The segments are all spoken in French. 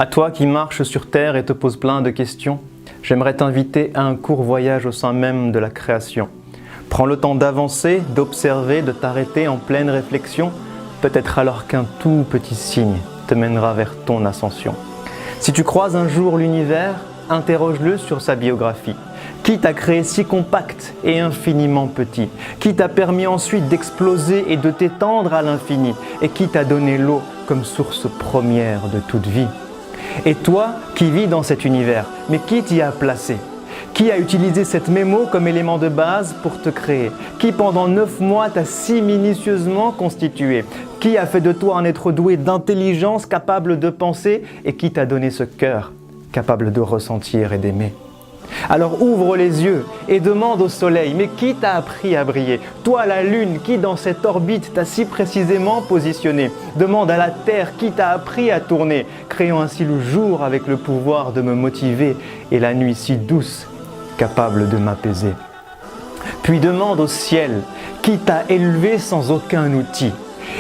À toi qui marches sur terre et te poses plein de questions, j'aimerais t'inviter à un court voyage au sein même de la création. Prends le temps d'avancer, d'observer, de t'arrêter en pleine réflexion, peut-être alors qu'un tout petit signe te mènera vers ton ascension. Si tu croises un jour l'univers, interroge-le sur sa biographie. Qui t'a créé si compact et infiniment petit? Qui t'a permis ensuite d'exploser et de t'étendre à l'infini? Et qui t'a donné l'eau comme source première de toute vie? Et toi qui vis dans cet univers, mais qui t'y a placé? Qui a utilisé cette mémo comme élément de base pour te créer? Qui pendant 9 mois t'a si minutieusement constitué? Qui a fait de toi un être doué d'intelligence capable de penser et qui t'a donné ce cœur capable de ressentir et d'aimer? Alors ouvre les yeux et demande au soleil, mais qui t'a appris à briller? Toi la lune, qui dans cette orbite t'a si précisément positionné? Demande à la terre, qui t'a appris à tourner, créant ainsi le jour avec le pouvoir de me motiver et la nuit si douce, capable de m'apaiser. Puis demande au ciel, qui t'a élevé sans aucun outil?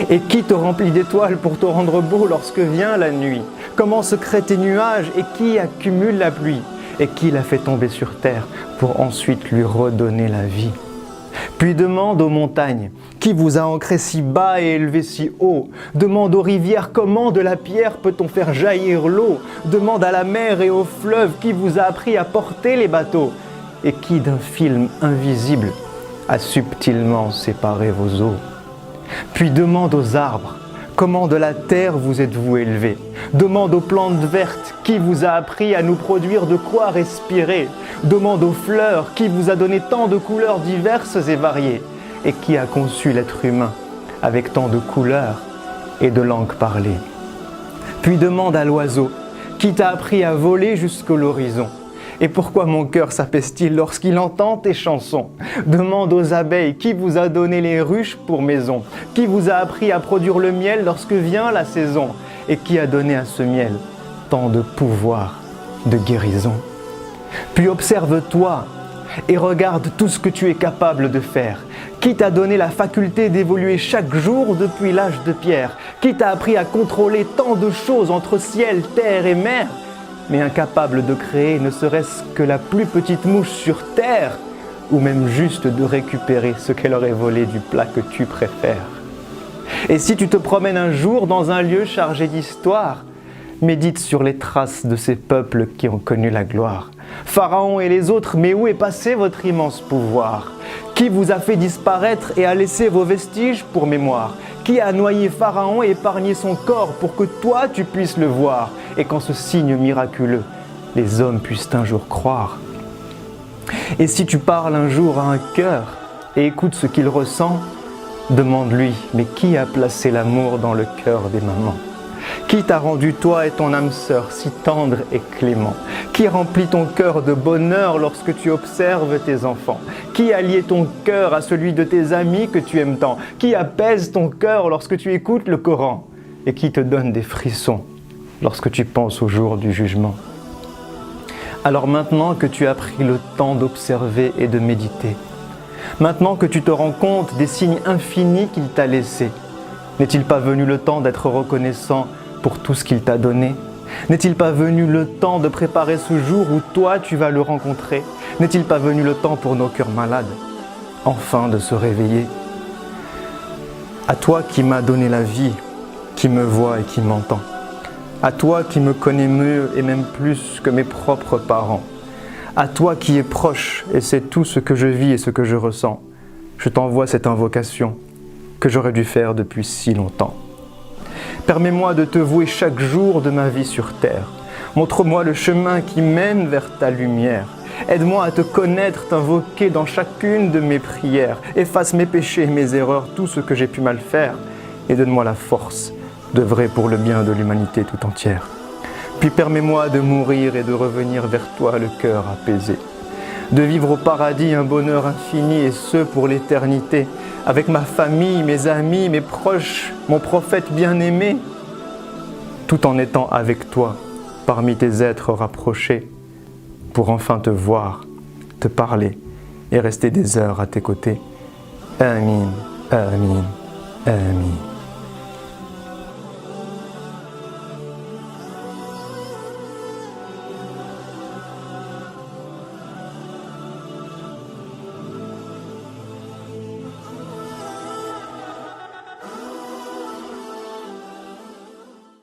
Et qui te remplit d'étoiles pour te rendre beau lorsque vient la nuit? Comment se créent tes nuages et qui accumule la pluie? Et qui l'a fait tomber sur terre pour ensuite lui redonner la vie? Puis demande aux montagnes, qui vous a ancré si bas et élevé si haut? Demande aux rivières, comment de la pierre peut-on faire jaillir l'eau? Demande à la mer et aux fleuves, qui vous a appris à porter les bateaux? Et qui d'un film invisible a subtilement séparé vos eaux? Puis demande aux arbres, comment de la terre vous êtes-vous élevé? Demande aux plantes vertes, qui vous a appris à nous produire de quoi respirer? Demande aux fleurs, qui vous a donné tant de couleurs diverses et variées? Et qui a conçu l'être humain avec tant de couleurs et de langues parlées? Puis demande à l'oiseau, qui t'a appris à voler jusqu'à l'horizon? Et pourquoi mon cœur s'apaise-t-il lorsqu'il entend tes chansons? Demande aux abeilles, qui vous a donné les ruches pour maison? Qui vous a appris à produire le miel lorsque vient la saison? Et qui a donné à ce miel tant de pouvoir, de guérison? Puis observe-toi et regarde tout ce que tu es capable de faire. Qui t'a donné la faculté d'évoluer chaque jour depuis l'âge de pierre? Qui t'a appris à contrôler tant de choses entre ciel, terre et mer? Mais incapable de créer ne serait-ce que la plus petite mouche sur terre, ou même juste de récupérer ce qu'elle aurait volé du plat que tu préfères. Et si tu te promènes un jour dans un lieu chargé d'histoire, médite sur les traces de ces peuples qui ont connu la gloire. Pharaon et les autres, mais où est passé votre immense pouvoir? Qui vous a fait disparaître et a laissé vos vestiges pour mémoire? Qui a noyé Pharaon et épargné son corps pour que toi tu puisses le voir? Et qu'en ce signe miraculeux, les hommes puissent un jour croire. Et si tu parles un jour à un cœur et écoutes ce qu'il ressent, demande-lui, mais qui a placé l'amour dans le cœur des mamans? Qui t'a rendu toi et ton âme sœur si tendre et clément? Qui remplit ton cœur de bonheur lorsque tu observes tes enfants? Qui a lié ton cœur à celui de tes amis que tu aimes tant? Qui apaise ton cœur lorsque tu écoutes le Coran? Et qui te donne des frissons lorsque tu penses au jour du jugement? Alors maintenant que tu as pris le temps d'observer et de méditer, maintenant que tu te rends compte des signes infinis qu'il t'a laissés, n'est-il pas venu le temps d'être reconnaissant pour tout ce qu'il t'a donné? N'est-il pas venu le temps de préparer ce jour où toi tu vas le rencontrer? N'est-il pas venu le temps pour nos cœurs malades, enfin de se réveiller? À toi qui m'as donné la vie, qui me voit et qui m'entend, à toi qui me connais mieux et même plus que mes propres parents, à toi qui es proche et sais tout ce que je vis et ce que je ressens, je t'envoie cette invocation que j'aurais dû faire depuis si longtemps. Permets-moi de te vouer chaque jour de ma vie sur terre. Montre-moi le chemin qui mène vers ta lumière. Aide-moi à te connaître, t'invoquer dans chacune de mes prières. Efface mes péchés et mes erreurs, tout ce que j'ai pu mal faire, et donne-moi la force d'œuvrer pour le bien de l'humanité tout entière. Puis permets-moi de mourir et de revenir vers toi le cœur apaisé. De vivre au paradis un bonheur infini et ce pour l'éternité, avec ma famille, mes amis, mes proches, mon prophète bien-aimé, tout en étant avec toi, parmi tes êtres rapprochés, pour enfin te voir, te parler et rester des heures à tes côtés. Amin, amin, amin.